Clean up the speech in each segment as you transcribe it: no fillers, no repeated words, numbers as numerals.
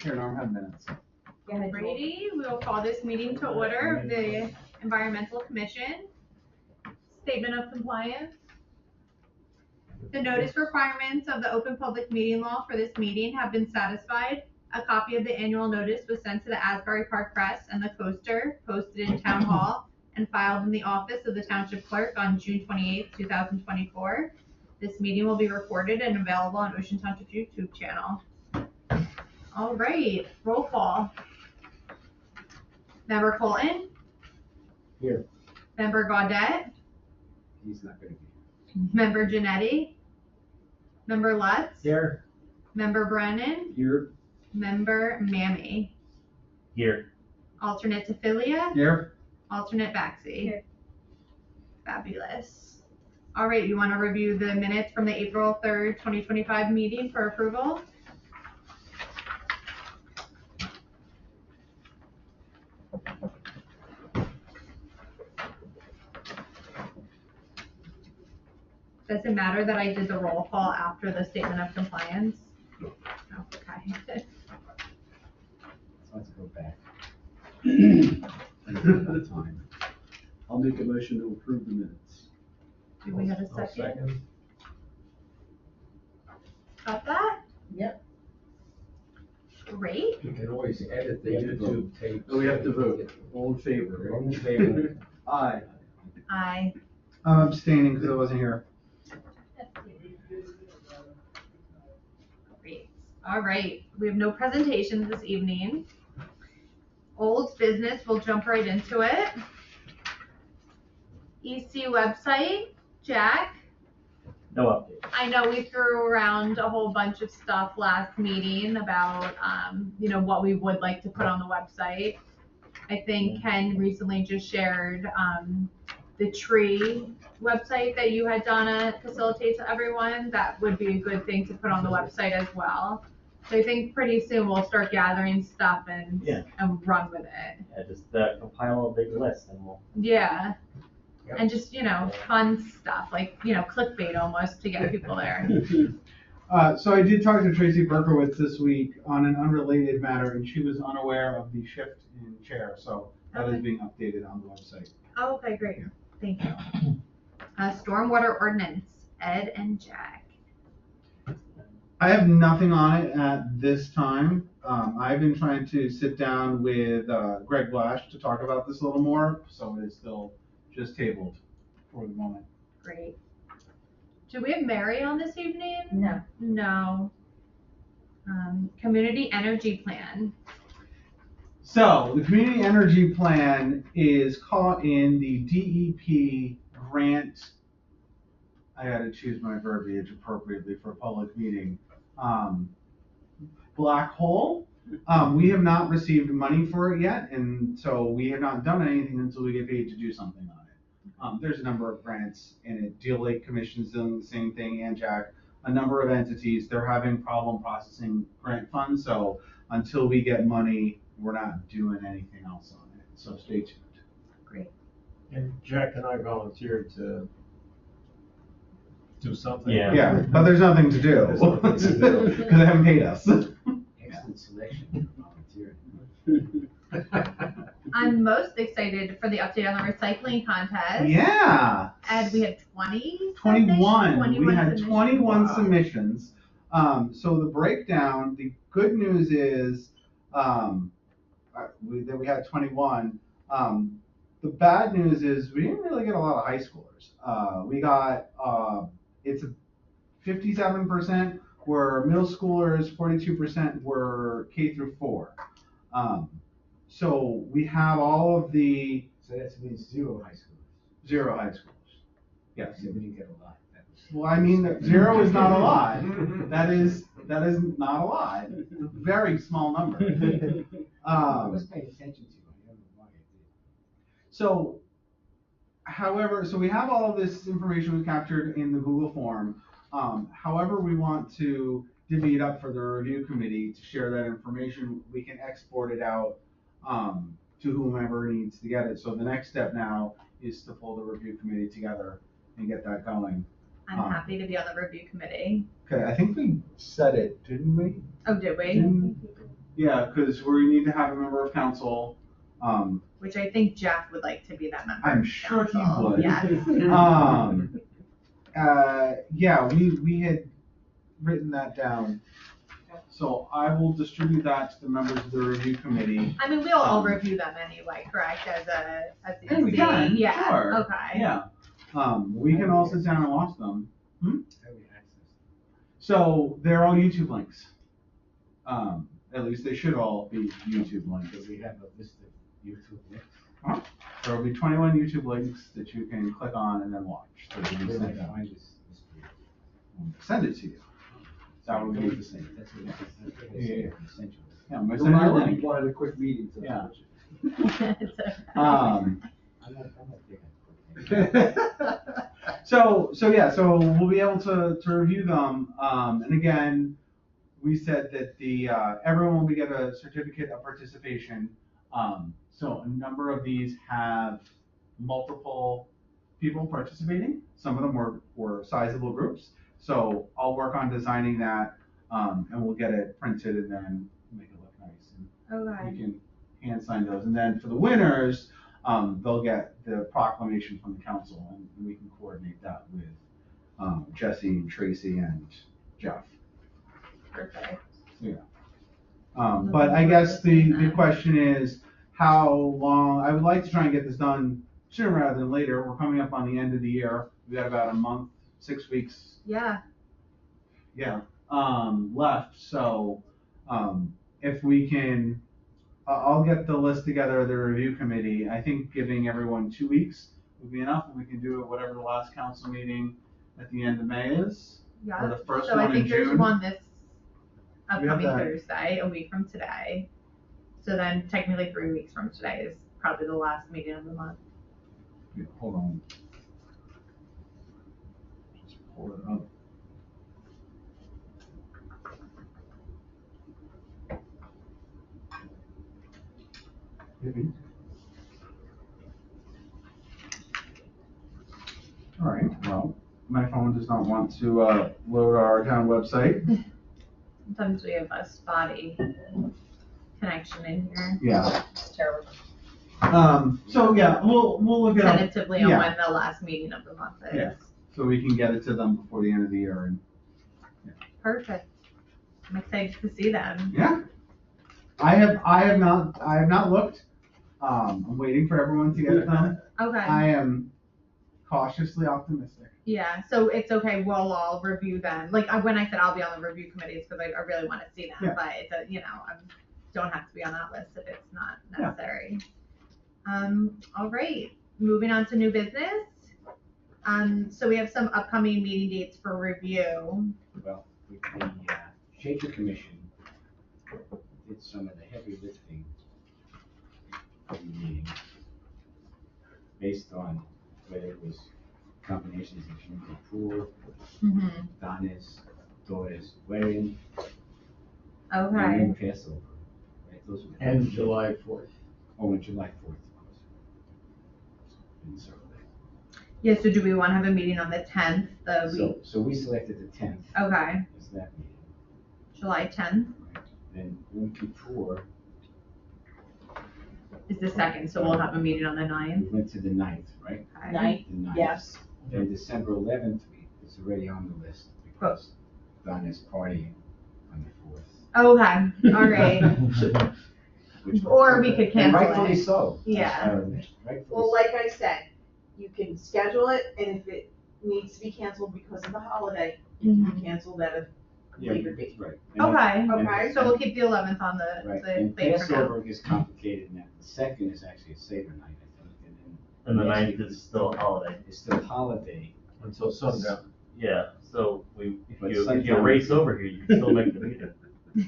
Here, Norm, have minutes. Alrighty, we will call this meeting to order of the Environmental Commission. Statement of compliance. The notice requirements of the Open Public Meeting Law for this meeting have been satisfied. A copy of the annual notice was sent to the Asbury Park Press and the Coaster, posted in Town Hall, and filed in the office of the Township Clerk on June 28, 2024. This meeting will be recorded and available on Ocean Township's YouTube channel. All right, roll call. Member Colton? Here. Member Gaudette? He's not going to be Member Janetti? Member Lutz? here. Member Brennan? Here. Member Mammy? Here. Alternate Tophilia? Here. Alternate Baxi? Here. Fabulous. All right, you want to review the minutes from the April 3rd, 2025 meeting for approval? Does it matter that I did the roll call after the statement of compliance? Oh, okay. Let's go back. Time. I'll make a motion to approve the minutes. Do we have a second? Got that? Yep. Great. You can always edit the YouTube tape. Oh, we have to vote. All in favor. All in favor. Aye. Aye. I'm abstaining because I wasn't here. Great. All right. We have no presentations this evening. Old business, we'll jump right into it. EC website, Jack. No update. I know we threw around a whole bunch of stuff last meeting about, what we would like to put on the website. I think Ken recently just shared the tree website that you had Donna facilitate to everyone. That would be a good thing to put on the website as well. So I think pretty soon we'll start gathering stuff and run with it. Yeah, just compile a big list and we'll. Yeah. Yep. And just, fun stuff, like, clickbait almost to get people there. So I did talk to Tracy Berkowitz this week on an unrelated matter, and she was unaware of the shift in chair, so that is being updated on the website. Oh, okay, great. Thank you. Stormwater ordinance, Ed and Jack. I have nothing on it at this time. I've been trying to sit down with Greg Blash to talk about this a little more, so it is still just tabled for the moment. Great. Do we have Mary on this evening? No. No. Community energy plan. So the community energy plan is caught in the DEP grant. I got to choose my verbiage appropriately for a public meeting. Black hole. We have not received money for it yet, and so we have not done anything until we get paid to do something on it. There's a number of grants in it. Deal Lake Commission's doing the same thing, and Jack. A number of entities, they're having problem processing grant funds, so until we get money, we're not doing anything else on it. So stay tuned. Great. And Jack and I volunteered to do something. Yeah, but there's nothing to do There's nothing to do. because they haven't paid us. Excellent selection for volunteering. I'm most excited for the update on the recycling contest. Yeah. Ed, we had 20? 21. We had 21 Wow. submissions. So the breakdown, the good news is that we had 21. The bad news is we didn't really get a lot of high schoolers. We got, it's a 57% were middle schoolers, 42% were K through 4. So we have all of the So that means zero high schoolers. 0 high schoolers. Yes. So we didn't get a lot. Well, I mean, 0 is not a lot. That is not a lot. It's a very small number. I was paying attention to it. I don't know why I did. So, however, we have all of this information we captured in the Google form. However, we want to divvy it up for the review committee to share that information. We can export it out to whomever needs to get it. So the next step now is to pull the review committee together and get that going. I'm happy to be on the review committee. Okay, I think we said it, didn't we? Oh, did we? Yeah, because we need to have a member of council. Which I think Jeff would like to be that member. I'm of sure he council. would. Yes. Yeah, we had written that down. So I will distribute that to the members of the review committee. I mean, we'll all review them anyway, correct, as the And we can, Yeah, sure. okay. Yeah. We can all sit down and watch them. So they're all YouTube links. At least they should all be YouTube links. Because we have a list of YouTube links. There will be 21 YouTube links that you can click on and then watch. So you can Where send do I find this? send it to you. That would be the same. That's what it is. That's what Yeah. it is. Essentially. Yeah, I'm gonna send you a Remind link. people had a quick meeting. So Yeah. It's okay. I'm not big on So we'll be able to review them. And again, we said that everyone will get a certificate of participation. So a number of these have multiple people participating. Some of them were sizable groups. So I'll work on designing that, and we'll get it printed and then make it look nice. And Okay. we can hand sign those. And then for the winners, they'll get the proclamation from the council, and we can coordinate that with Jesse, Tracy, and Jeff. Perfect. But I guess the question is, how long, I would like to try and get this done sooner rather than later. We're coming up on the end of the year. We've got about a month, 6 weeks, Yeah. left. So, if we can, I'll get the list together of the review committee. I think giving everyone 2 weeks would be enough, and we can do it whatever the last council meeting at the end of May is. Yeah. Or the first So one I think in there's June. one this We have upcoming that. Thursday, a week from today. So then technically 3 weeks from today is probably the last meeting of the month. Yeah, hold on. Just pull it up. All right, well, my phone does not want to load our town website. Sometimes we have a spotty connection in here. Yeah. It's terrible. So yeah, we'll look it up. Tentatively on Yeah. when the last meeting of the month is. Yeah. So we can get it to them before the end of the year and, Perfect. I'm excited to see them. yeah. I have not looked. I'm waiting for everyone to get it done. Okay. I am cautiously optimistic. Yeah, so it's okay, we'll all review them. Like, when I said I'll be on the review committee, it's because I really want to see them, Yeah. but it's I don't have to be on that list if it's not Yeah. necessary. All right, moving on to new business. So we have some upcoming meeting dates for review. Well, the Shaker Commission did some of the heavy lifting for the meeting, based on whether it was combinations of Junior Pool, Mm-hmm. Donna's daughter's wedding, Okay, and Passover. Right? Those were the And July 4th. Oh, and July 4th, of course. And so, yeah, so do we want to have a meeting on the 10th, the week? so we selected the 10th Okay, as that meeting. July 10th Then Yom Kippur, is the 2nd, so we'll have a meeting on the we 9th. went to the 9th, right? Okay. Night, The 9th. yes. Then December 11th is already on the list because Donna's partying on the 4th. Okay, all right. which- Or we could and cancel rightfully it. so. Yeah. Rightfully Well, so. like I said, you can schedule it, and if it needs to be canceled because of the holiday, it can be canceled at a Yeah, later date. right. And Okay, and- Okay. so we'll keep the 11th on the Right, the and thing for now. Passover is complicated in that the 2nd is actually a Seder night, I think, and then. And the next 9th week is still a holiday. It's still holiday. Until sundown. Yeah, so if But you sundown- race over here, you can still make the meeting.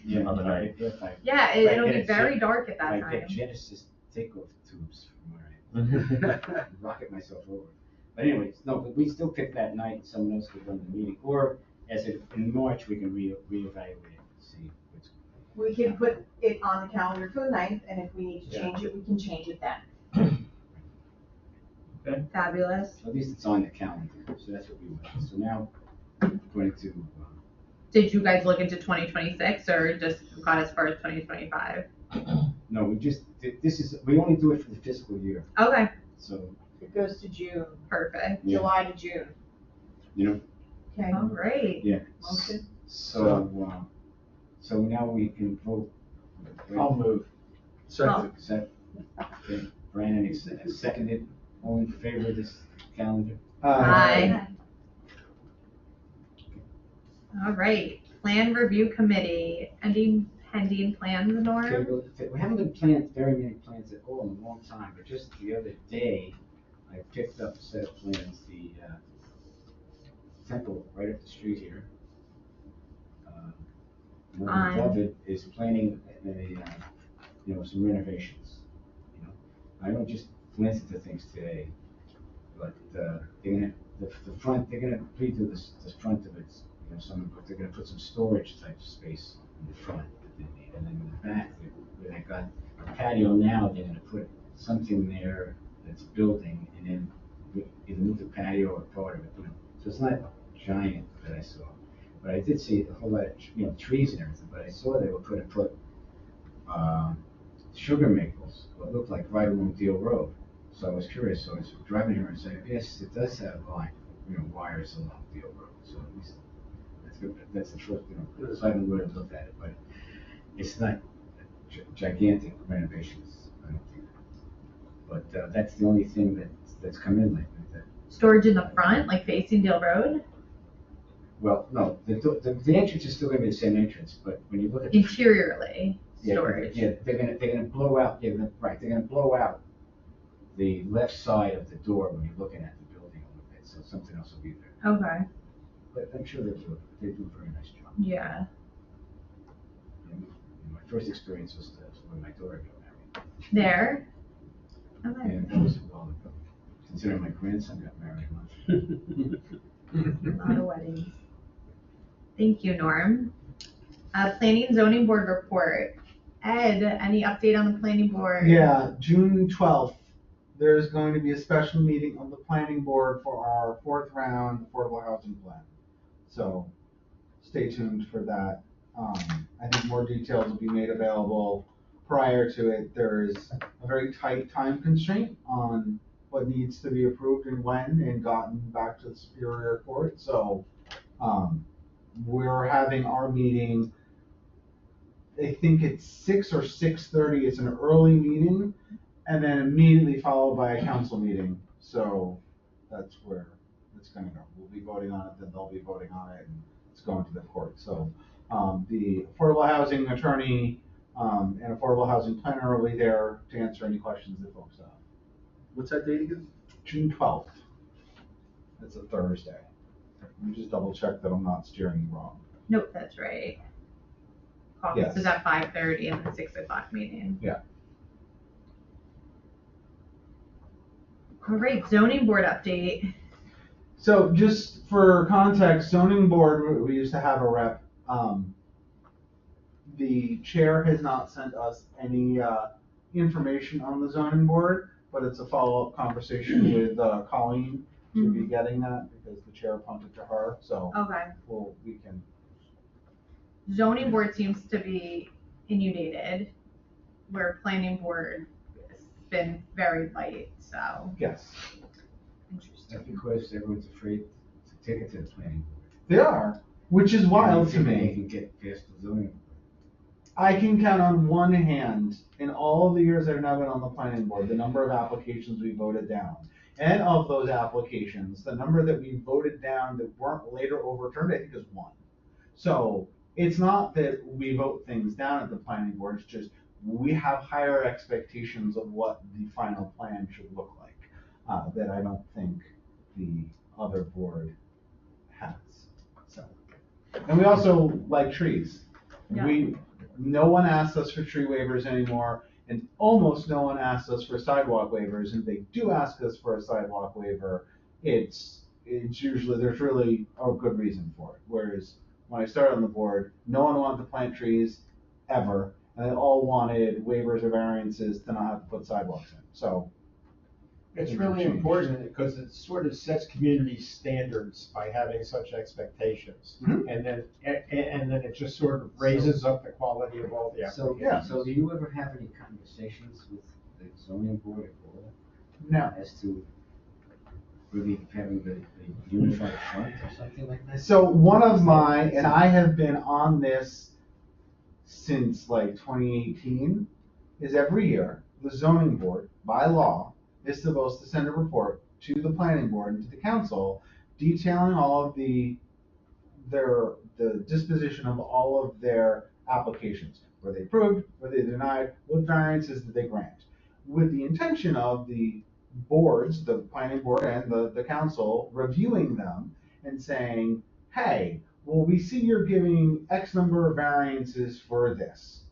Yeah, On the if I- 9th. if I- Yeah, If I it'll get be a very jet- dark at if that I time. get Genesis takeoff tubes from where I rocket myself over. But anyways, no, but we still pick that night, someone else could run the meeting, or in March, we can reevaluate it, and see what's. We can put it on the calendar for the 9th, and if we need to Yeah. change it, we can change it then. Fabulous. At least it's on the calendar, so that's what we want. So now, going to, did you guys look into 2026 or just got as far as 2025? No, we only do it for the fiscal year, Okay, so, It goes to June, perfect. Yeah. July to June. you know, Okay. All right. yeah. Motion. So now we can vote. I'll move. Second. Okay, Brandon is seconded, all in favor of this calendar? Aye. All right, plan review committee, ending pending plans, Okay, Norm? well, we haven't been planned, very many plans at all in a long time, but just the other day, I picked up a set of plans, the, temple right up the street here. On- Beloved is planning some renovations, you know. I don't just glance at the things today, but, they're gonna, the front, they're gonna redo the front of it, but they're gonna put some storage type space in the front that they need, and then in the back, where they got a patio now, they're gonna put something there that's building, and then either move the patio or part of it, so it's not giant that I saw. But I did see a whole lot of, trees and everything, but I saw they were gonna put, sugar maples, what looked like right along Deal Road. So I was curious, so I was driving here and saying, yes, it does have wires along Deal Road, so at least, that's good, that's the first, so I haven't really looked at it, but it's not gigantic renovations, I don't think. But, that's the only thing that's come in lately, Storage in the front, like facing Deal Road? well, no, the entrance is still gonna be the same entrance, but when you look at. Interiorly, Yeah, storage. Yeah, they're gonna blow out, right, they're gonna blow out the left side of the door when you're looking at the building a little bit, so something else will be there. Okay, But I'm sure they do a very nice job. yeah. My first experience was when my daughter got married, There? Okay. and that was a while ago. Considering my grandson got married once. A lot of weddings. Thank you, Norm. Planning and zoning board report. Ed, any update on the planning board? Yeah, June 12th, there's going to be a special meeting of the planning board for our 4th round affordable housing plan. So stay tuned for that. I think more details will be made available prior to it. There is a very tight time constraint on what needs to be approved and when and gotten back to the Superior Court. So we're having our meeting, I think it's 6 or 6:30. It's an early meeting, and then immediately followed by a council meeting. So that's where it's gonna go. We'll be voting on it, then they'll be voting on it, and it's going to the court. So the affordable housing attorney and affordable housing planner will be there to answer any questions that folks have. What's that date again? June 12th. It's a Thursday. Let me just double check that I'm not steering you wrong. Nope, that's right. Caucus Yes. is at 5:30 and the 6 o'clock meeting. Yeah. All right, zoning board update. So just for context, zoning board, we used to have a rep. The chair has not sent us any information on the zoning board, but it's a follow-up conversation with Colleen to be getting that because the chair punted to her. So Okay. we can. Zoning board seems to be inundated, where planning board has been very light, so. Yes, That's Interesting. because everyone's afraid to take it to the planning board. they are, which is wild to They me. can get past the zoning board. I can count on one hand, in all of the years I've now been on the planning board, the number of applications we voted down. And of those applications, the number that we voted down that weren't later overturned, I think is one. So it's not that we vote things down at the planning board, it's just we have higher expectations of what the final plan should look like, that I don't think the other board has, so. And we also like trees. Yeah. No one asks us for tree waivers anymore, and almost no one asks us for sidewalk waivers, and if they do ask us for a sidewalk waiver, it's usually, there's really a good reason for it. Whereas when I started on the board, no one wanted to plant trees ever, and they all wanted waivers or variances to not have to put sidewalks in. So It's things really have changed. important because it sort of sets community standards by having such expectations. Mhm. And then it just sort of raises up the quality of all the So, applications. so do you ever have any conversations with the zoning board at all No. as to really having the unified front or something like that? So one of my, and I have been on this since like 2018, is every year, the zoning board, by law, is supposed to send a report to the planning board and to the council detailing all of the disposition of all of their applications. Were they approved, were they denied, what variances did they grant? With the intention of the boards, the planning board and the council, reviewing them and saying, hey, well, we see you're giving X number of variances for this.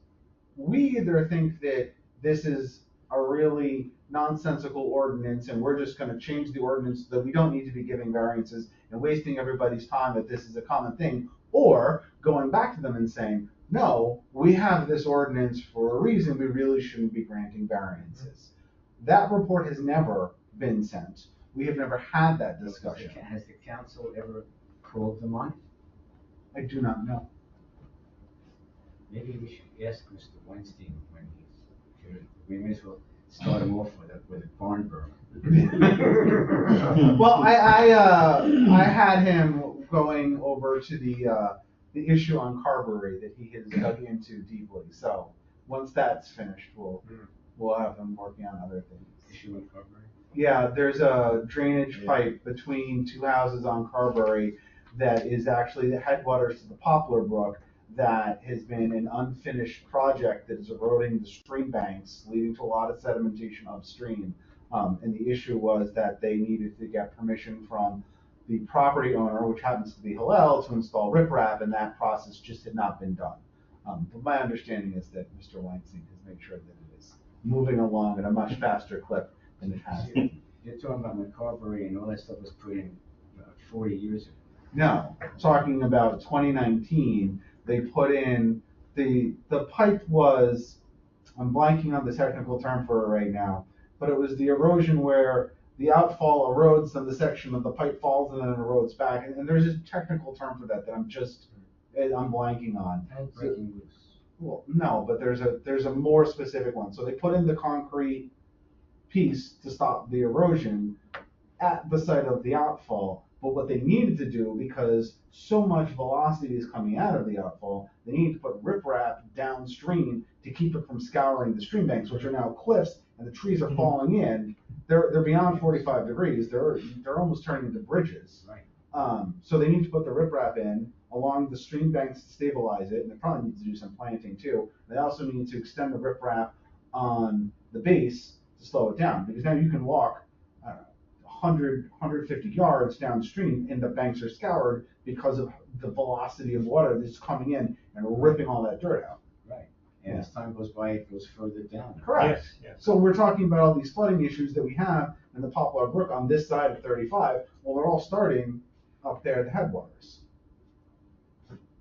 We either think that this is a really nonsensical ordinance and we're just gonna change the ordinance so that we don't need to be giving variances and wasting everybody's time if this is a common thing, or going back to them and saying, no, we have this ordinance for a reason, we really shouldn't be granting variances. That report has never been sent. We have never had that discussion. Has the council ever called them on? I do not know. Maybe we should ask Mr. Weinstein when he's here. We may as well start him off with a barn burner. Well, I had him going over to the issue on Carberry that he has dug into deeply. So once that's finished, we'll have him working on other things. Issue in Carberry? Yeah, there's a drainage Yeah. pipe between two houses on Carberry that is actually the headwaters to the Poplar Brook that has been an unfinished project that is eroding the stream banks, leading to a lot of sedimentation upstream. And the issue was that they needed to get permission from the property owner, which happens to be Hillel, to install riprap, and that process just had not been done. But my understanding is that Mr. Weinstein has made sure that it is moving along at a much faster clip than it has been. You're talking about McCarberry and all that stuff was put in about 40 years ago. No, talking about 2019, they put in, the pipe was, I'm blanking on the technical term for it right now, but it was the erosion where the outfall erodes, then the section of the pipe falls and then it erodes back. And there's a technical term for that I'm blanking on. Breaking loose. Well, no, but there's a more specific one. So they put in the concrete piece to stop the erosion at the site of the outfall. But what they needed to do, because so much velocity is coming out of the outfall, they needed to put riprap downstream to keep it from scouring the stream banks, which are now cliffs, and the trees are falling in. They're beyond 45 degrees. They're almost turning into bridges. Right. So they need to put the riprap in along the stream banks to stabilize it, and they probably need to do some planting too. They also need to extend the riprap on the base to slow it down, because now you can walk 100, 150 yards downstream and the banks are scoured because of the velocity of water that's coming in and ripping all that dirt out. Right. And as time goes by, it goes further down. Correct. Yes. So we're talking about all these flooding issues that we have in the Poplar Brook on this side of 35. Well, they're all starting up there at the headwaters.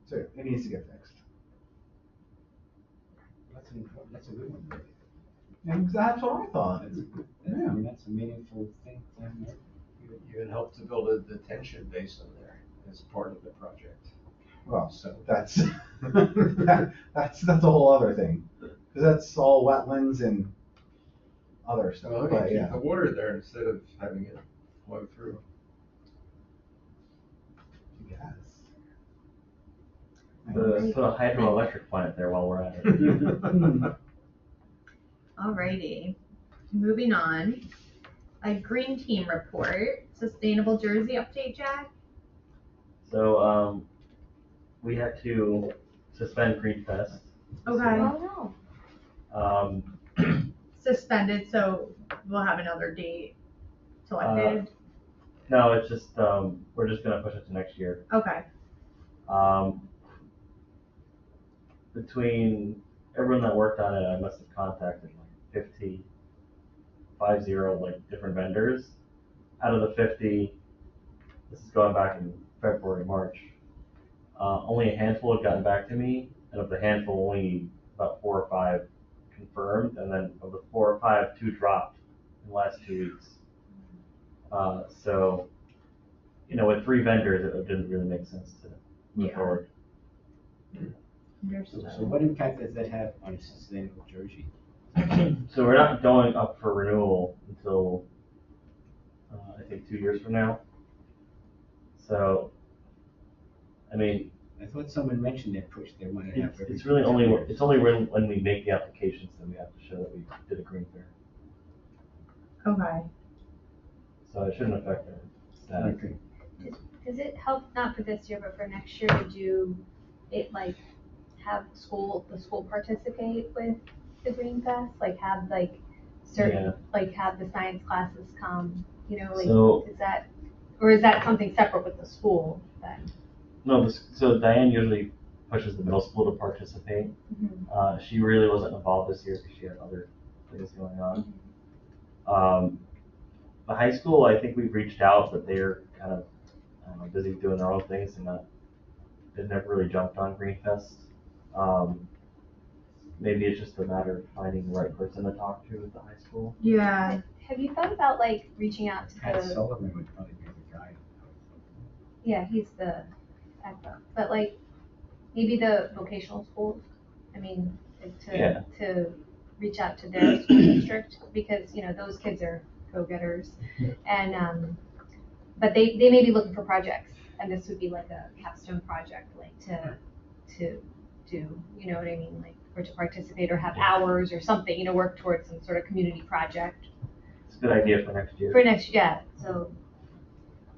So it needs to get fixed. That's a good one. And that's what I thought. I mean, that's a meaningful thing. You even helped to build a detention basin there as part of the project. Well, so that's that's a whole other thing, because that's all wetlands and other stuff. Well, But you yeah, keep the water there instead of having it flow through. yes. Put a hydroelectric plant there while we're at it. Alrighty, moving on. A green team report, sustainable Jersey update, Jack? So, we had to suspend Green Fest. Okay. Oh, Suspended, so we'll have another date selected. No, it's just, we're just gonna push it to next year. Okay. Between everyone that worked on it, I must have contacted like 50 like different vendors. Out of the 50, this is going back in February, March, only a handful have gotten back to me, and of the handful, only about 4 or 5 confirmed, and then of the 4 or 5, 2 dropped in the last 2 weeks. So, with 3 vendors, it didn't really make sense to move Yeah. forward. So what impact does that have on sustainable Jersey? So we're not going up for renewal until, I think 2 years from now. So, I mean, I thought someone mentioned that push, they wanted to have every. it's really 2 only, years. it's only when we make the applications that we have to show that we did a green fair. Okay. So it shouldn't affect our status. Okay. Does it help, not for this year, but for next year, to do it like, have the school participate with the Green Fest? Like have like certain, Yeah. like have the science classes come, So- is that, or is that something separate with the school then? No, so Diane usually pushes the middle school to participate. She really wasn't involved this year because she had other things going on. The high school, I think we've reached out, but they're kind of, I don't know, busy doing their own things and they've never really jumped on Green Fest. Maybe it's just a matter of finding the right person to talk to at the high school. Yeah. Have you thought about like reaching out to Pat the, Sullivan would probably be the guy. yeah, he's the backup, but like maybe the vocational schools? I mean, Yeah. to reach out to their school district, because, those kids are go-getters. And, but they may be looking for projects, and this would be like a capstone project, like to do, you know what I mean? Like, or to participate or have hours or something, work towards some sort of community project It's a good idea for next year. for next, yeah, so.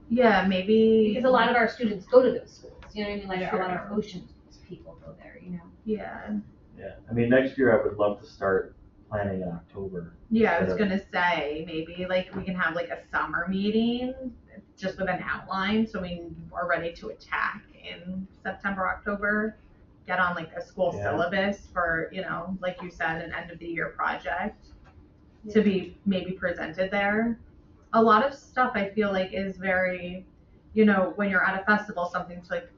Yeah, maybe. Because a lot of our students go to those schools, you know what I mean? Like a lot of Sure. our ocean people go there, Yeah. Yeah, I mean, next year I would love to start planning in October. Yeah, I was instead of- gonna say, maybe like we can have like a summer meeting, just with an outline, so we are ready to attack in September, October. Get on like a school Yeah. syllabus for, like you said, an end of the year project to be maybe presented there. A lot of stuff I feel like is very, when you're at a festival, something to like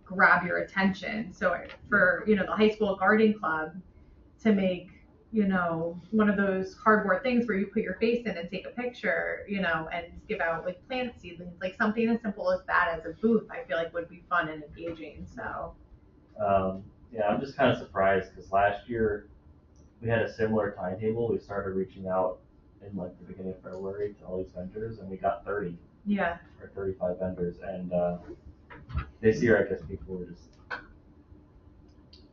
grab your attention. So for, the high school garden club to make, one of those cardboard things where you put your face in and take a picture, and give out like plant seedlings, like something as simple as that as a booth, I feel like would be fun and engaging. So Yeah, I'm just kind of surprised because last year we had a similar timetable. We started reaching out in like the beginning of February to all these vendors and we got 30 yeah, or 35 vendors. And this year, I guess people were just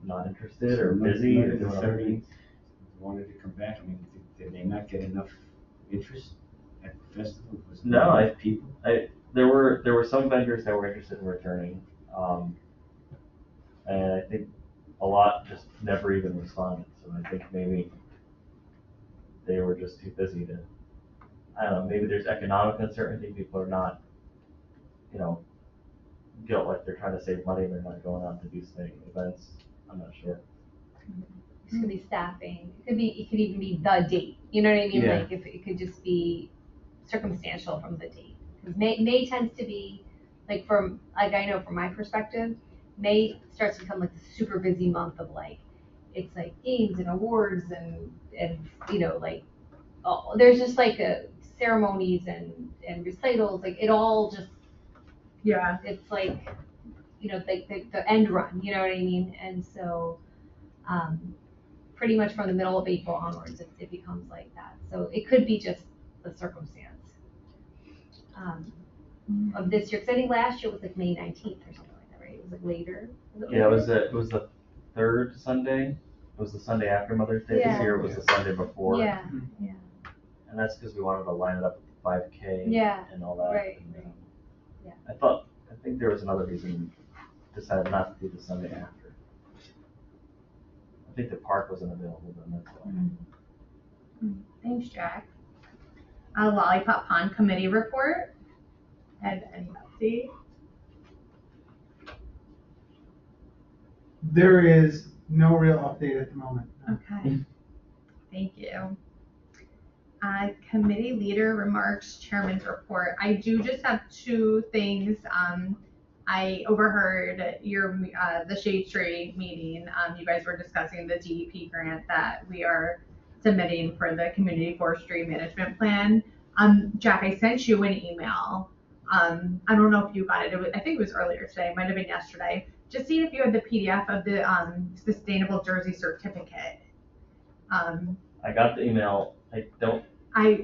not interested or busy or doing other 30 things. wanted to come back. I mean, did they not get enough interest at the festival? Was there No, enough people? There were some vendors that were interested in returning. And I think a lot just never even responded. So I think maybe they were just too busy to, I don't know, maybe there's economic uncertainty. People are not, feel like they're trying to save money and they're not going out to do events. I'm not sure. It could be staffing, it could even be the date, you know what I mean? Yeah. Like, if it could just be circumstantial from the date. Because May tends to be, like, I know from my perspective, May starts to become like the super busy month of like, it's like games and awards and like, there's just like ceremonies and recitals, like it all just, yeah, it's like, like the end run, you know what I mean? And so, pretty much from the middle of April onwards, it becomes like that. So it could be just the circumstance of this year. Because I think last year was like May 19th or something like that, right? It was like later. Yeah, it was the third Sunday. It was the Sunday after Mother's Day. Yeah. This year it was the Sunday before. Yeah, And that's because we wanted to line it up with the 5K Yeah, and all that. right, And, right. Yeah. I think there was another reason we decided not to do the Sunday after. I think the park wasn't available then, that's why. thanks, Jack. Lollipop Pond Committee report. And any update? There is no real update at the moment. Okay, thank you. Committee leader remarks, chairman's report. I do just have 2 things. I overheard the Shade Tree meeting. You guys were discussing the DEP grant that we are submitting for the community forestry management plan. Jack, I sent you an email. I don't know if you got it. I think it was earlier today. It might have been yesterday. Just seeing if you had the PDF of the Sustainable Jersey certificate. I got the email. I don't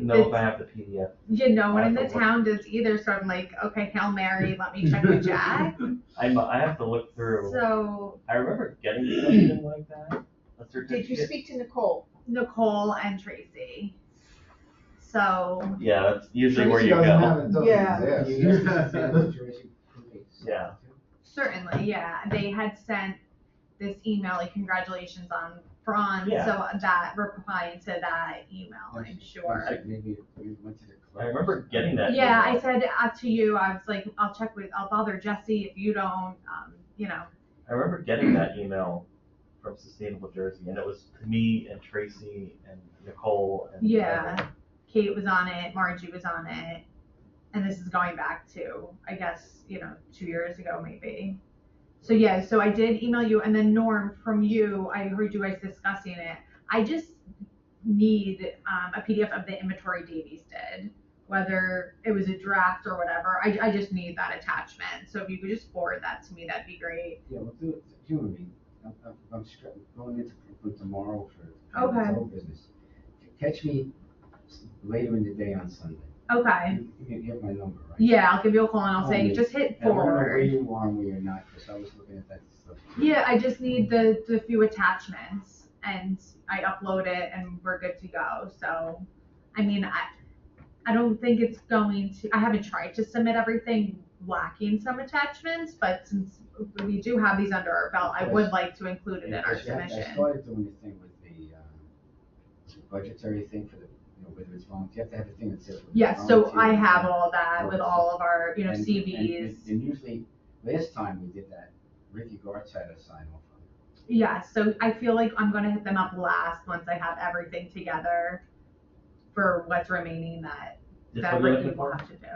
know if I have the PDF. No one in the town does either, so I'm like, okay, Hail Mary, let me check with Jack. I have to look through. So I remember getting something like that. A certificate. Did you speak to Nicole? Nicole and Tracy. So Yeah, that's usually where Tracy you doesn't go. have it, doesn't Yeah. exist. Yeah. certainly, yeah, they had sent this email like congratulations on bronze, Yeah. so that replying to that email, I'm sure. Maybe we went to the club. I remember getting that. Yeah, I email. said to you, I was like, I'll bother Jesse if you don't, I remember getting that email from Sustainable Jersey, and it was to me and Tracy and Nicole and yeah, Kate was on it, Margie was on it, and this is going back to, I guess, 2 years ago maybe. So yeah, so I did email you, and then Norm, from you, I heard you guys discussing it. I just need a PDF of the inventory Davies did, whether it was a draft or whatever. I just need that attachment. So if you could just forward that to me, that'd be great. Yeah, we'll do it, humor me. I'm going into Brooklyn tomorrow for Okay. whole business. Catch me later in the day on Sunday. Okay. You get my number, right? Yeah, I'll give you a call and I'll say, just hit I wanna know where forward. you are and where you're not, because I was looking at that stuff. Yeah, I just need the few attachments, and I upload it and we're good to go. So, I mean, I don't think it's going to, I haven't tried to submit everything lacking some attachments, but since we do have these under our belt, I would like to include it in our I submission. started doing the thing with the budgetary thing for the, whether it's volunteer, you have to have a thing that says. Yes, so I volunteer. have all that with all of our, And- CVs. And usually, last time we did that, Ricky Gartz had a sign off on it. Yeah, so I feel like I'm gonna hit them up last once I have everything together for what's remaining that Just that what you're Ricky looking will for? have to do.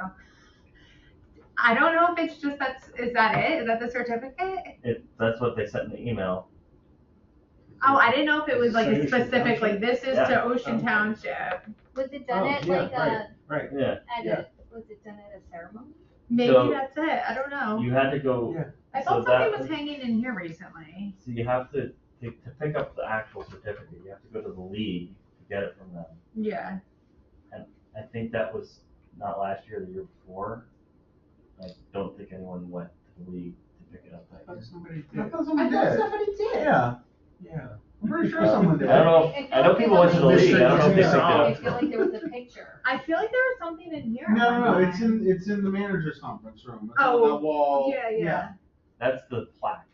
I don't know if it's just is that it? Is that the certificate? That's what they sent in the email. Oh, I didn't know if it was like a Ocean specific, like Township? this is Yeah. to Ocean Okay. Township. Was it done at yeah, like right. Yeah. was it done at a ceremony? Maybe So- that's it. I don't know. You had to go. Yeah. I so thought that something was hanging in here recently. So you have to pick up the actual certificate. You have to go to the league to get it from them. Yeah. I think that was not last year, the year before. I don't think anyone went to the league to pick it up that year. Somebody I did. thought I someone thought did. somebody did. Yeah, Yeah. I'm pretty sure someone did. I don't know. I know people went to the league. I don't know if they picked it I up. feel like there was a picture. I feel like there was something in here. No, it's in the manager's conference room. It's Oh, on that wall. Yeah. That's the plaque.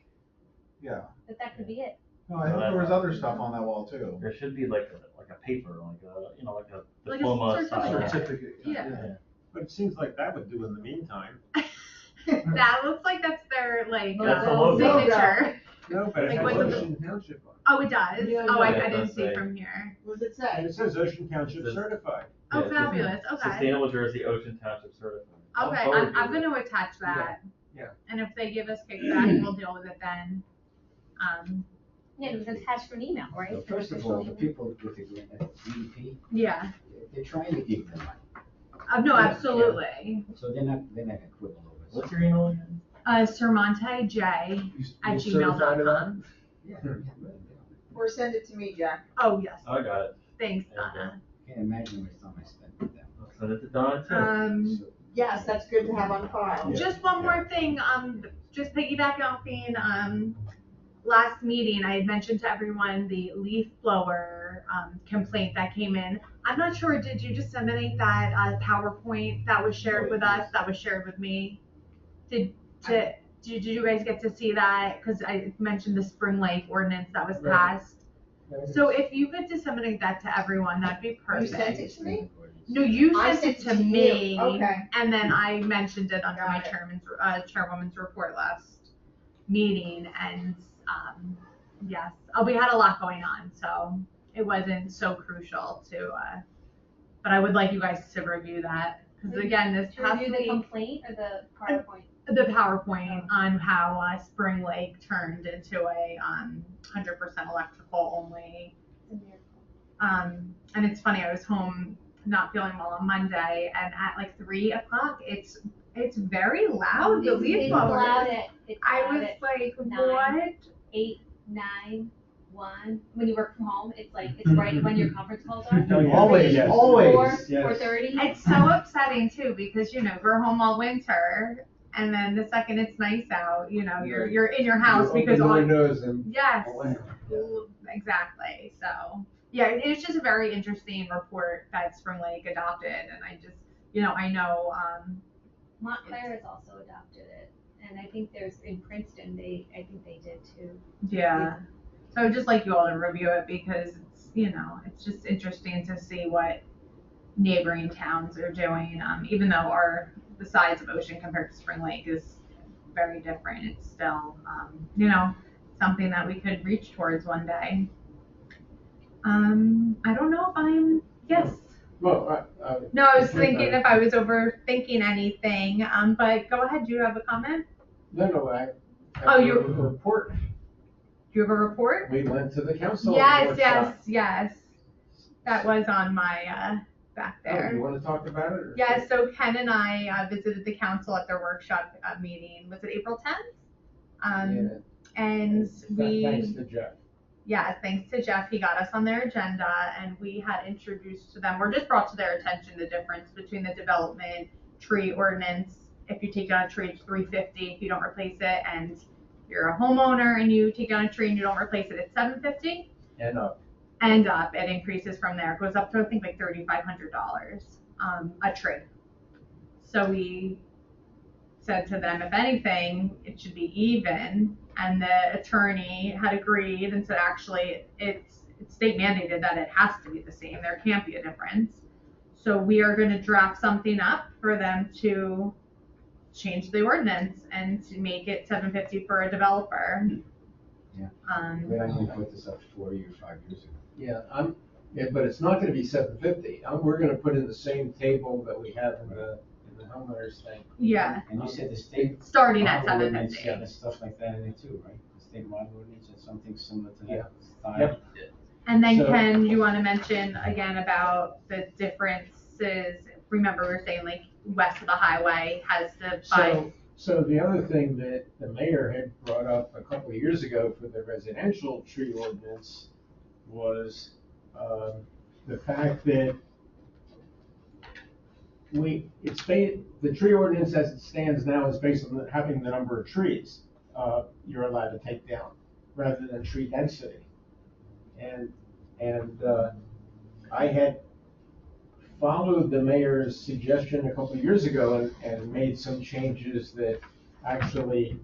Yeah. But that could be it. No, I thought there was other stuff on that wall too. There should be like a paper, like a Like a diploma style. certificate. Yeah. Yeah. But it seems like that would do in the meantime. That looks like that's their That's the logo. signature. No, but it Like has what's the- Ocean Township on Oh, it does. Yeah, Oh, yeah, I it didn't does see say. from here. What does it it. And say? it says Ocean Township Says- certified. Oh, Yeah, it says fabulous. Okay. Sustainable Jersey Ocean Township certified. I'll Okay, forward I'm you. gonna attach that. Yeah. And if they give us kickback, we'll deal with it then. Yeah, it was attached to an email, right? So first of all, the people with the DEP, Yeah. they're trying to give them money, No, absolutely. so they're not gonna quibble over it. What's your email again? Sermontaj@gmail.com. Yeah. Or send it to me, Jack. Oh, yes. I got it. Thanks, There you go. Donna. Can't imagine how much time I spent with them. I'll send it to Donna too. Um, Yes, that's good to have on file. just one more thing, just piggybacking off being, last meeting, I had mentioned to everyone the leaf blower, complaint that came in. I'm not sure, did you disseminate that, PowerPoint that was shared with us, that was shared with me? Did you guys get to see that? Cause I mentioned the Spring Lake ordinance that was Right. passed. So if you could disseminate that to everyone, that'd be You perfect. sent it to me? No, you I sent it to you. me. Okay. And then I mentioned it under my Got it. chairwoman's report last meeting, and yes, we had a lot going on, so it wasn't so crucial to. But I would like you guys to review that, because again, this To past review the week, complaint or the PowerPoint? the PowerPoint on how Spring Lake turned into a 100% electrical only. And it's funny, I was home not feeling well on Monday, and at like 3 o'clock, it's very loud. The leaf It's blowers. loud at, it's I loud was at like, 9. what? 8, 9, 1. When you work from home, it's like, it's right when your conference calls are. No, yeah. always, Yes. always. 4:30. It's so upsetting too, because we're home all winter, and then the second it's nice out, you're in your house because all windows and. yes, Yeah. exactly. So yeah, it's just a very interesting report that Spring Lake adopted, and I just I know Montclair has also adopted it, and I think there's in Princeton, I think they did too. yeah. So I'd just like you all to review it because it's just interesting to see what neighboring towns are doing. Even though the size of Ocean compared to Spring Lake is very different, it's still something that we could reach towards one day. I don't know if yes. Well, No, I was thinking if I was overthinking anything. But go ahead. Do you have a comment? no, I. Oh, you- Report. Do you have a report? We went to the council. Yes, workshop. yes. That was on my back Oh, there. you wanna talk about it? Or? Yeah, so Ken and I visited the council at their workshop meeting. Was it April 10th? Yeah. And Thanks to Jeff. yeah, thanks to Jeff, he got us on their agenda, and we had introduced to them, or just brought to their attention the difference between the development tree ordinance. If you take down a tree, it's $350 if you don't replace it, and you're a homeowner and you take down a tree and you don't replace it, it's $750. And up. And up, it increases from there. It goes up to I think like $3,500 a tree. So we said to them, if anything, it should be even. And the attorney had agreed and said, actually, it's state mandated that it has to be the same. There can't be a difference. So we are going to draft something up for them to change the ordinance and to make it $750 for a developer. Yeah. Um, I didn't put this up 4 or 5 years ago. Yeah, but it's not gonna be $750. We're gonna put in the same table that we have in the homeowners thing. yeah, And you said the state. starting at model ordinance $750. got stuff like that in it too, right? The state model ordinance and something similar to that Yeah. style. Yep. And then So- Ken, you want to mention again about the differences? Remember, we were saying like west of the highway has the five. So the other thing that the mayor had brought up a couple of years ago for the residential tree ordinance was, the fact that the tree ordinance as it stands now is based on having the number of trees, you're allowed to take down, rather than tree density. And I had followed the mayor's suggestion a couple of years ago and made some changes that actually,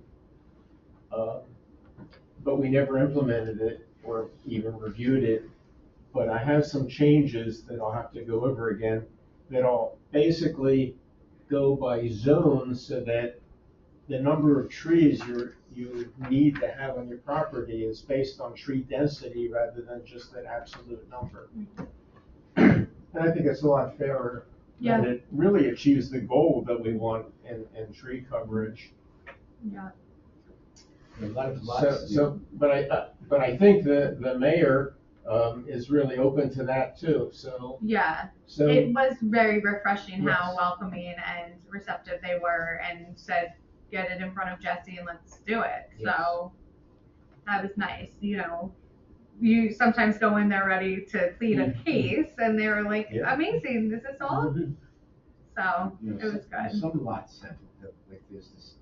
but we never implemented it or even reviewed it. But I have some changes that I'll have to go over again that'll basically go by zone so that the number of trees you need to have on your property is based on tree density rather than just an absolute number. And I think it's a lot fairer. Yeah. And it really achieves the goal that we want in tree coverage. Yeah. A lot of lots. But I think the mayor is really open to that too, so. Yeah. So, It was very refreshing how Yes. welcoming and receptive they were, and said, get it in front of Jesse and let's do it. Yes. So that was nice. You sometimes go in there ready to plead a case, and they were like, Yeah. amazing, this is all. So You know, it was good. Some lots have, like there's this,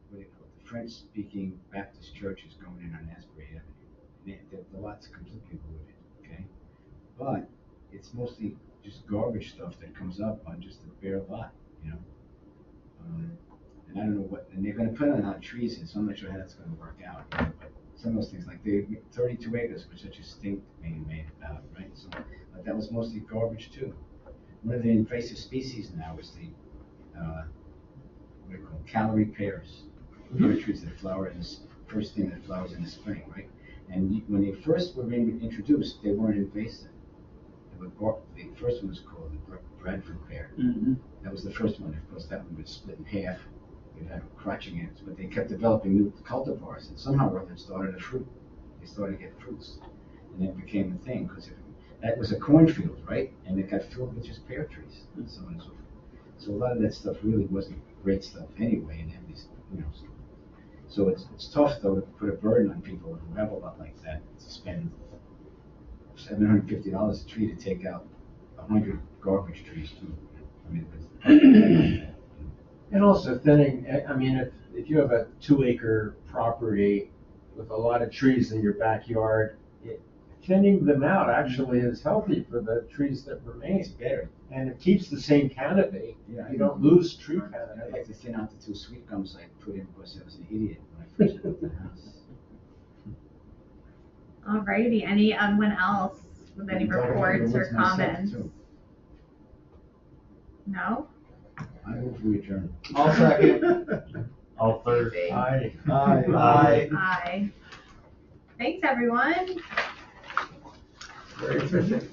what do you call it, the French-speaking Baptist church is going in on Asbury Avenue. The lot's completely wooded, okay? But it's mostly just garbage stuff that comes up on just a bare lot, you know? And I don't know and they're gonna put in on trees, and so I'm not sure how that's gonna work out. But some of those things, like 32 acres, which such a stink being made about, right? So, but that was mostly garbage too. One of the invasive species now is the, what do you call them, calorie pears. Pear trees that flower in this, first thing that flowers in the spring, right? And when they first were being introduced, they weren't invasive. The first one was called the Bradford pear. Mm-hmm. That was the first one. Of course, that one was split in half. It had crotching in it, but they kept developing new cultivars, and somehow or other it started a fruit. They started to get fruits, and it became a thing because that was a cornfield, right? And it got filled with just pear trees and so on and so forth. So a lot of that stuff really wasn't great stuff anyway, and these, so it's tough though to put a burden on people who have a lot like that to spend $750 a tree to take out 100 garbage trees too. I mean, And also thinning, I mean, if you have a 2-acre property with a lot of trees in your backyard, thinning them out actually is healthy for the trees that remain. it's better. And it keeps the same canopy. Yeah, You don't lose tree And I'd canopy. like to thin out the 2 sweet gums I put in because I was an idiot when I first built the house. Alrighty, anyone else with any I'm talking reports or to myself, comments? too. No? I move we adjourn. I'll second. All third. Easy. Aye. Aye. Aye. Thanks, everyone. Very efficient.